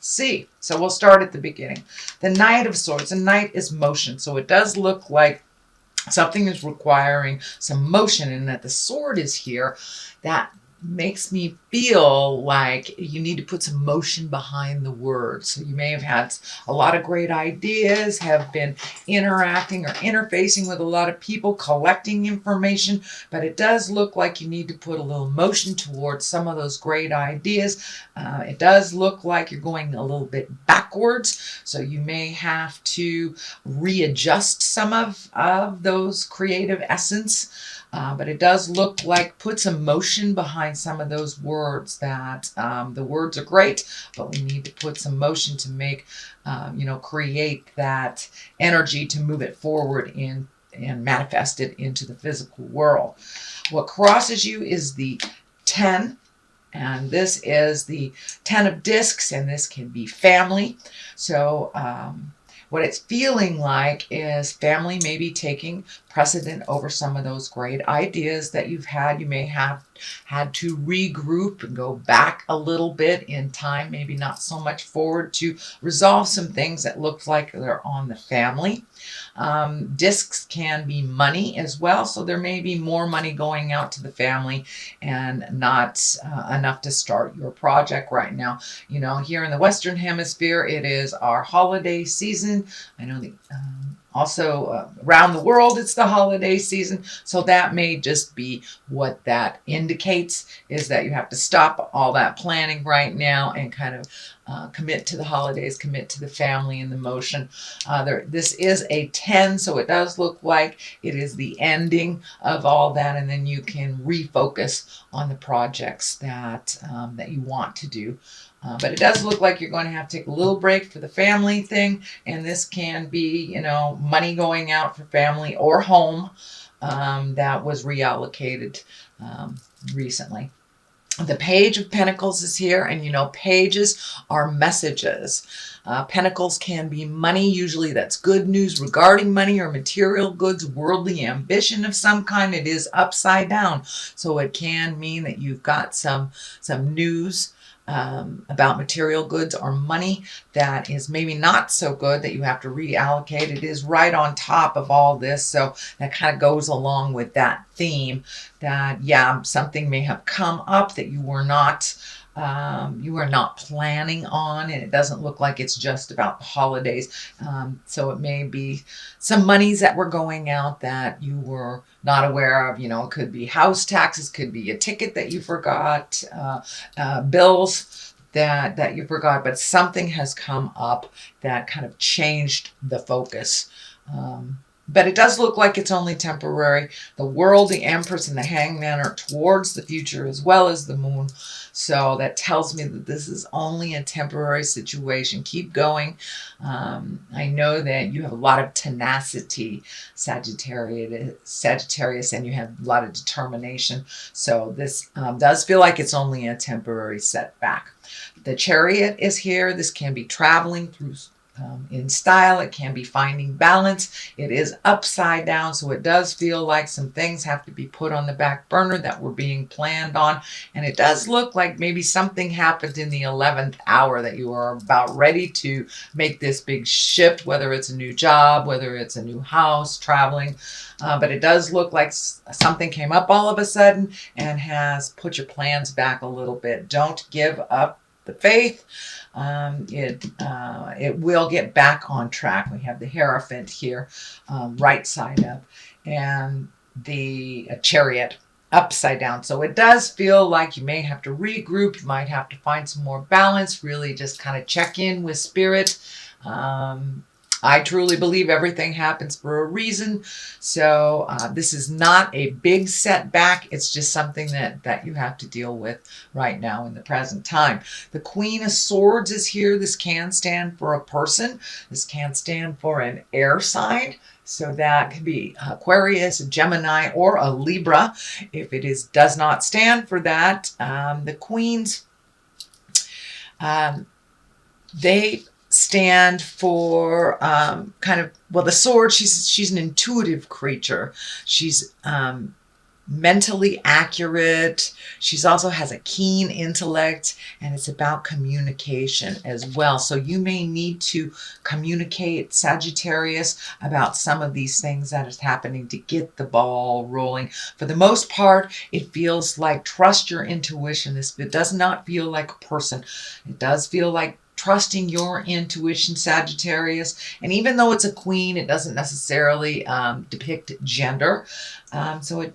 see. So we'll start at the beginning. The Knight of Swords. The Knight is motion. So it does look like something is requiring some motion, and that the sword is here. That makes me feel like you need to put some motion behind the words. So you may have had a lot of great ideas, have been interacting or interfacing with a lot of people, collecting information, but it does look like you need to put a little motion towards some of those great ideas. It does look like you're going a little bit backwards, so you may have to readjust some of those creative essence. But it does look like put some motion behind some of those words. That the words are great, but we need to put some motion to make, create that energy to move it forward and manifest it into the physical world. What crosses you is the 10. And this is the 10 of discs, and this can be family. So what it's feeling like is family maybe taking precedent over some of those great ideas that you've had. You may have had to regroup and go back a little bit in time, maybe not so much forward, to resolve some things that look like they're on the family. Discs can be money as well, so there may be more money going out to the family and not enough to start your project right now. Here in the Western Hemisphere, it is our holiday season. I know the also around the world it's the holiday season, so that may just be what that indicates, is that you have to stop all that planning right now and kind of commit to the holidays, commit to the family and the motion. This is a 10, so it does look like it is the ending of all that, and then you can refocus on the projects that you want to do. But it does look like you're going to have to take a little break for the family thing, and this can be, money going out for family or home that was reallocated recently. The Page of Pentacles is here, and pages are messages. Pentacles can be money. Usually that's good news regarding money or material goods, worldly ambition of some kind. It is upside down, so it can mean that you've got some news about material goods or money that is maybe not so good, that you have to reallocate. It is right on top of all this, so that kind of goes along with that theme that, yeah, something may have come up that you were not planning on, and it doesn't look like it's just about the holidays. So it may be some monies that were going out that you were not aware of. It could be house taxes, could be a ticket that you forgot, bills that you forgot, but something has come up that kind of changed the focus. But it does look like it's only temporary. The World, the Empress, and the Hangman are towards the future, as well as the Moon. So that tells me that this is only a temporary situation. Keep going. I know that you have a lot of tenacity, Sagittarius, and you have a lot of determination. So this does feel like it's only a temporary setback. The Chariot is here. This can be traveling through in style. It can be finding balance. It is upside down, so it does feel like some things have to be put on the back burner that were being planned on. And it does look like maybe something happened in the 11th hour, that you are about ready to make this big shift, whether it's a new job, whether it's a new house, traveling. But it does look like something came up all of a sudden and has put your plans back a little bit. Don't give up the faith. It will get back on track. We have the Hierophant here, right side up, and the Chariot upside down. So it does feel like you may have to regroup. You might have to find some more balance, really just kind of check in with spirit. I truly believe everything happens for a reason. So this is not a big setback. It's just something that you have to deal with right now in the present time. The Queen of Swords is here. This can stand for a person. This can stand for an air sign. So that could be Aquarius, a Gemini, or a Libra. If it does not stand for that, the Queens, they stand for the sword. She's an intuitive creature. She's mentally accurate. She's also has a keen intellect, and it's about communication as well. So you may need to communicate, Sagittarius, about some of these things that is happening to get the ball rolling. For the most part, it feels like trust your intuition. It does not feel like a person. It does feel like trusting your intuition, Sagittarius. And even though it's a queen, it doesn't necessarily depict gender. So it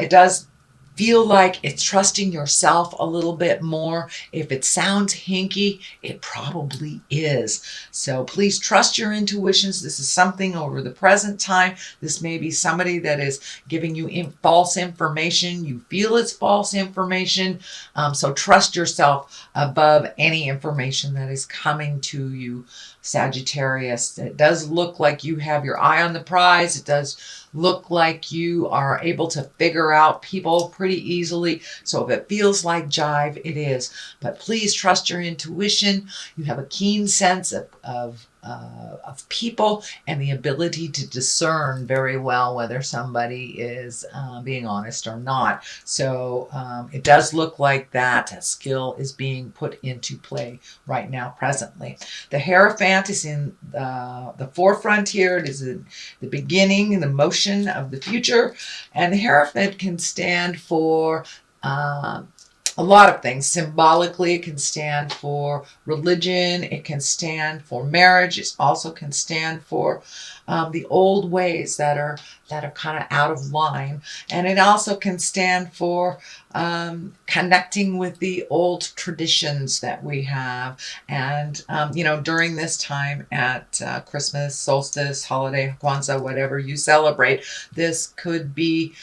does feel like it's trusting yourself a little bit more. If it sounds hinky, it probably is. So please trust your intuitions. This is something over the present time. This may be somebody that is giving you false information. You feel it's false information. So trust yourself above any information that is coming to you, Sagittarius. It does look like you have your eye on the prize. It does look like you are able to figure out people pretty easily. So if it feels like jive, it is. But please trust your intuition. You have a keen sense of people and the ability to discern very well whether somebody is being honest or not. So it does look like that skill is being put into play right now, presently. The Hierophant is in the forefront here. It is the beginning, the motion of the future. And the Hierophant can stand for a lot of things. Symbolically, it can stand for religion. It can stand for marriage. It also can stand for the old ways that are kind of out of line. And it also can stand for connecting with the old traditions that we have. And, during this time at Christmas, solstice, holiday, Kwanzaa, whatever you celebrate, this could be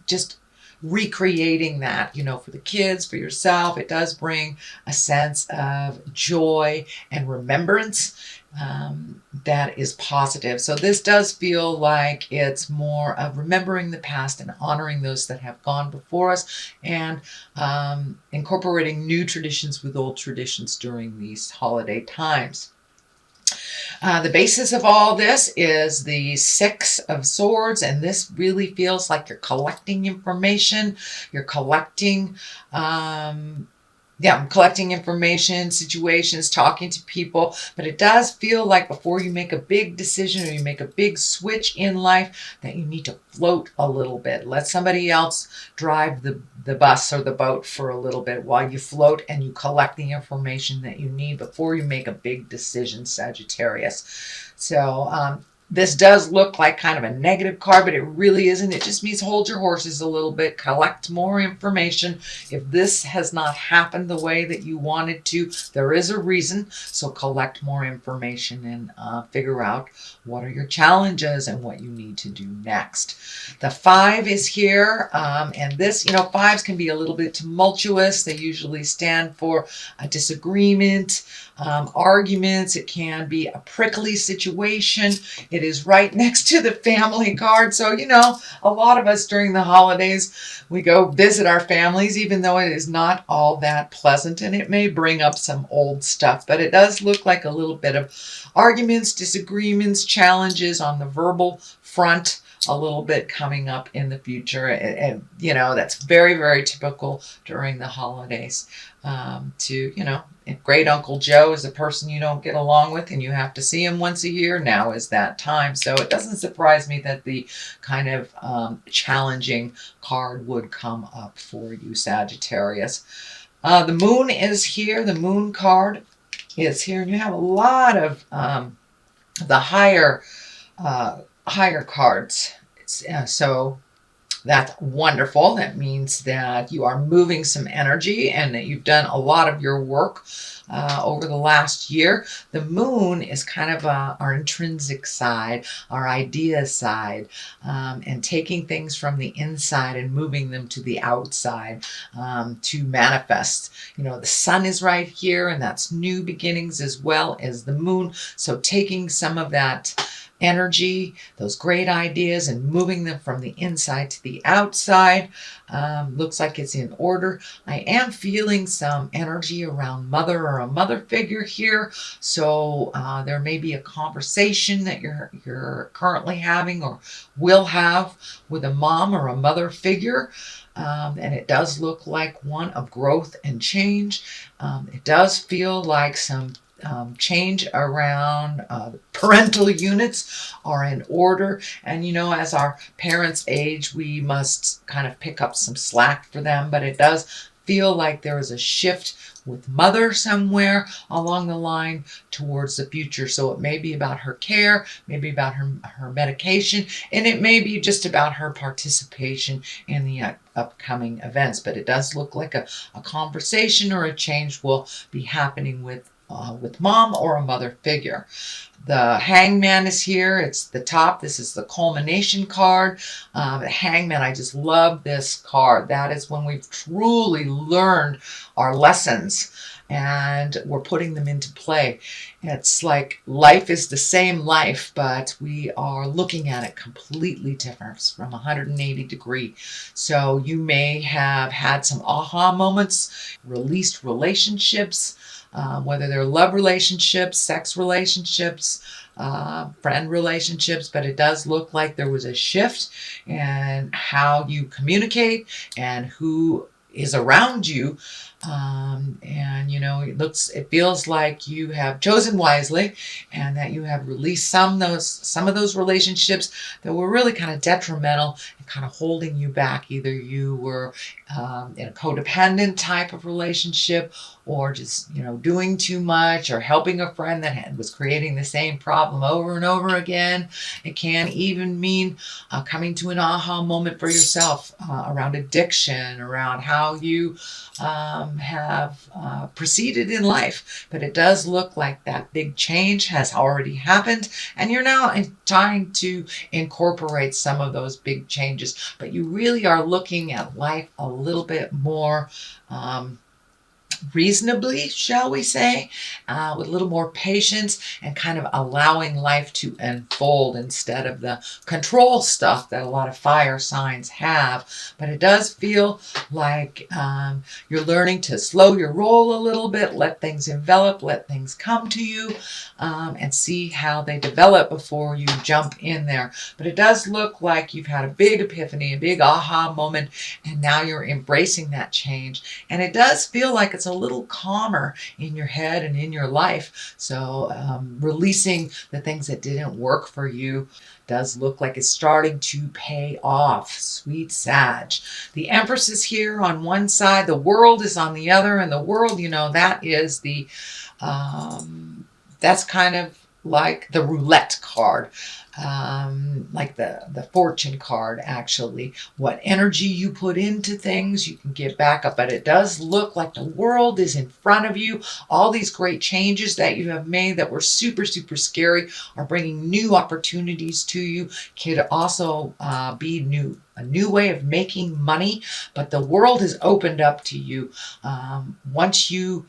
just recreating that, for the kids, for yourself. It does bring a sense of joy and remembrance that is positive. So this does feel like it's more of remembering the past and honoring those that have gone before us, and incorporating new traditions with old traditions during these holiday times. The basis of all this is the Six of Swords, and this really feels like you're collecting information. You're collecting, collecting information, situations, talking to people. But it does feel like before you make a big decision or you make a big switch in life, that you need to float a little bit. Let somebody else drive the bus or the boat for a little bit while you float and you collect the information that you need before you make a big decision, Sagittarius. So this does look like kind of a negative card, but it really isn't. It just means hold your horses a little bit, collect more information. If this has not happened the way that you wanted to, there is a reason. So collect more information and figure out what are your challenges and what you need to do next. The 5 is here, and this, fives can be a little bit tumultuous. They usually stand for a disagreement, arguments. It can be a prickly situation. It is right next to the family card. So, a lot of us during the holidays, we go visit our families, even though it is not all that pleasant, and it may bring up some old stuff, but it does look like a little bit of arguments, disagreements, challenges on the verbal front, a little bit coming up in the future. And that's very, very typical during the holidays. If Great Uncle Joe is a person you don't get along with and you have to see him once a year, now is that time. So it doesn't surprise me that the kind of challenging card would come up for you, Sagittarius. The moon is here. The moon card is here. And you have a lot of the higher cards. So that's wonderful. That means that you are moving some energy and that you've done a lot of your work over the last year. The moon is kind of our intrinsic side, our idea side, and taking things from the inside and moving them to the outside to manifest. The sun is right here, and that's new beginnings as well as the moon. So taking some of that energy, those great ideas, and moving them from the inside to the outside. Looks like it's in order. I am feeling some energy around mother or a mother figure here. So there may be a conversation that you're currently having or will have with a mom or a mother figure. And it does look like one of growth and change. It does feel like some change around parental units are in order. And as our parents age, we must kind of pick up some slack for them. But it does feel like there is a shift with mother somewhere along the line towards the future. So it may be about her care, maybe about her medication, and it may be just about her participation in the upcoming events. But it does look like a conversation or a change will be happening with mom or a mother figure. The Hangman is here. It's the top. This is the culmination card. The Hangman, I just love this card. That is when we've truly learned our lessons and we're putting them into play. It's like life is the same life, but we are looking at it completely different from 180 degree. So you may have had some aha moments, released relationships, whether they're love relationships, sex relationships, friend relationships, but it does look like there was a shift in how you communicate and who is around you. And it feels like you have chosen wisely and that you have released some of those relationships that were really kind of detrimental and kind of holding you back. Either you were in a codependent type of relationship, or just doing too much, or helping a friend that was creating the same problem over and over again. It can even mean coming to an aha moment for yourself around addiction, around how you have proceeded in life. But it does look like that big change has already happened, and you're now trying to incorporate some of those big changes. But you really are looking at life a little bit more reasonably, shall we say, with a little more patience and kind of allowing life to unfold instead of the control stuff that a lot of fire signs have. But it does feel like you're learning to slow your roll a little bit, let things envelop, let things come to you, and see how they develop before you jump in there. But it does look like you've had a big epiphany, a big aha moment, and now you're embracing that change. And it does feel like it's a little calmer in your head and in your life. So releasing the things that didn't work for you does look like it's starting to pay off. Sweet Sag. The Empress is here on one side, the World is on the other, and the World, that is the that's kind of like the roulette card, like the fortune card, actually. What energy you put into things, you can get back up. But it does look like the World is in front of you. All these great changes that you have made that were super, super scary are bringing new opportunities to you. Could also be a new way of making money. But the World has opened up to you. Once you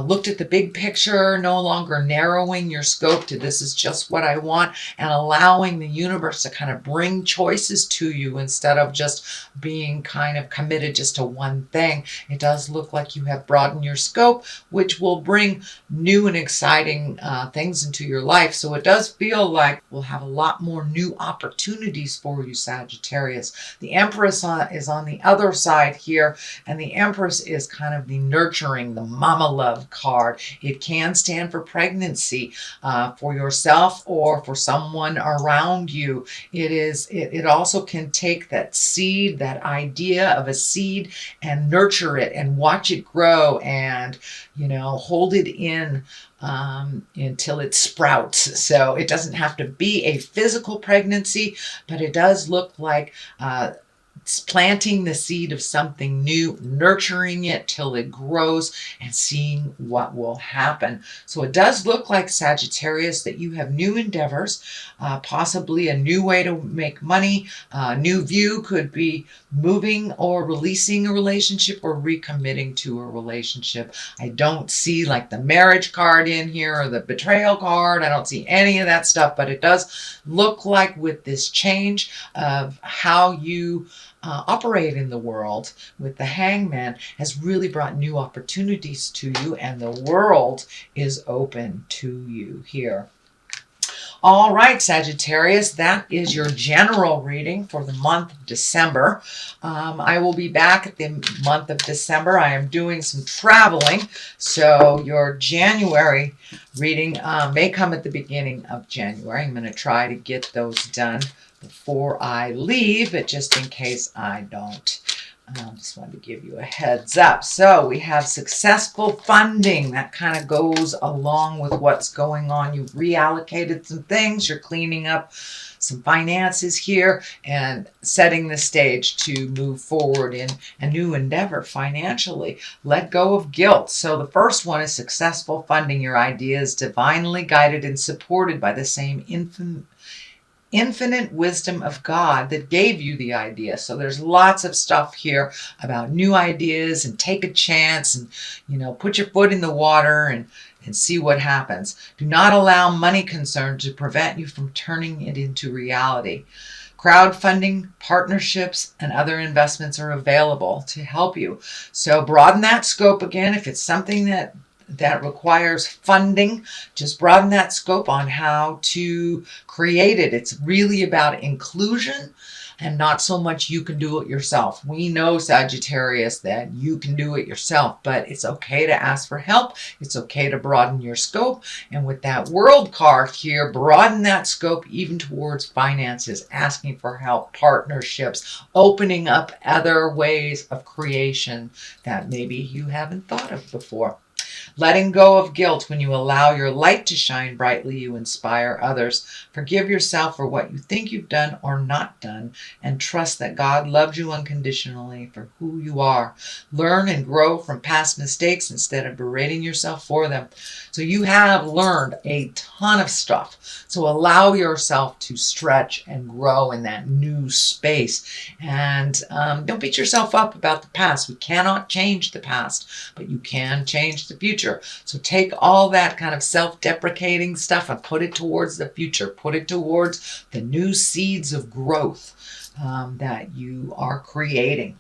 looked at the big picture, no longer narrowing your scope to this is just what I want, and allowing the universe to kind of bring choices to you instead of just being kind of committed just to one thing. It does look like you have broadened your scope, which will bring new and exciting things into your life. So it does feel like we'll have a lot more new opportunities for you, Sagittarius. The Empress is on the other side here, and the Empress is kind of the nurturing, the mama love card. It can stand for pregnancy for yourself or for someone around you. It also can take that seed, that idea of a seed, and nurture it and watch it grow and hold it in until it sprouts. So it doesn't have to be a physical pregnancy, but it does look like planting the seed of something new, nurturing it till it grows, and seeing what will happen. So it does look like, Sagittarius, that you have new endeavors, possibly a new way to make money. A new view could be moving or releasing a relationship or recommitting to a relationship. I don't see like the marriage card in here or the betrayal card. I don't see any of that stuff, but it does look like with this change of how you operate in the world with the Hangman has really brought new opportunities to you, and the world is open to you here. All right, Sagittarius, that is your general reading for the month of December. I will be back at the month of December. I am doing some traveling, so your January reading may come at the beginning of January. I'm going to try to get those done before I leave, but just in case I don't. Just wanted to give you a heads up. So we have successful funding. That kind of goes along with what's going on. You've reallocated some things. You're cleaning up some finances here and setting the stage to move forward in a new endeavor financially. Let go of guilt. So the first one is successful funding. Your idea is divinely guided and supported by the same infinite wisdom of God that gave you the idea. So there's lots of stuff here about new ideas, and take a chance, and put your foot in the water and see what happens. Do not allow money concerns to prevent you from turning it into reality. Crowdfunding, partnerships, and other investments are available to help you. So broaden that scope again. If it's something that requires funding, just broaden that scope on how to create it. It's really about inclusion and not so much you can do it yourself. We know, Sagittarius, that you can do it yourself, but it's okay to ask for help. It's okay to broaden your scope. And with that World card here, broaden that scope even towards finances, asking for help, partnerships, opening up other ways of creation that maybe you haven't thought of before. Letting go of guilt. When you allow your light to shine brightly, you inspire others. Forgive yourself for what you think you've done or not done, and trust that God loves you unconditionally for who you are. Learn and grow from past mistakes instead of berating yourself for them. So you have learned a ton of stuff. So allow yourself to stretch and grow in that new space. And don't beat yourself up about the past. We cannot change the past, but you can change the future. So take all that kind of self-deprecating stuff and put it towards the future. Put it towards the new seeds of growth that you are creating.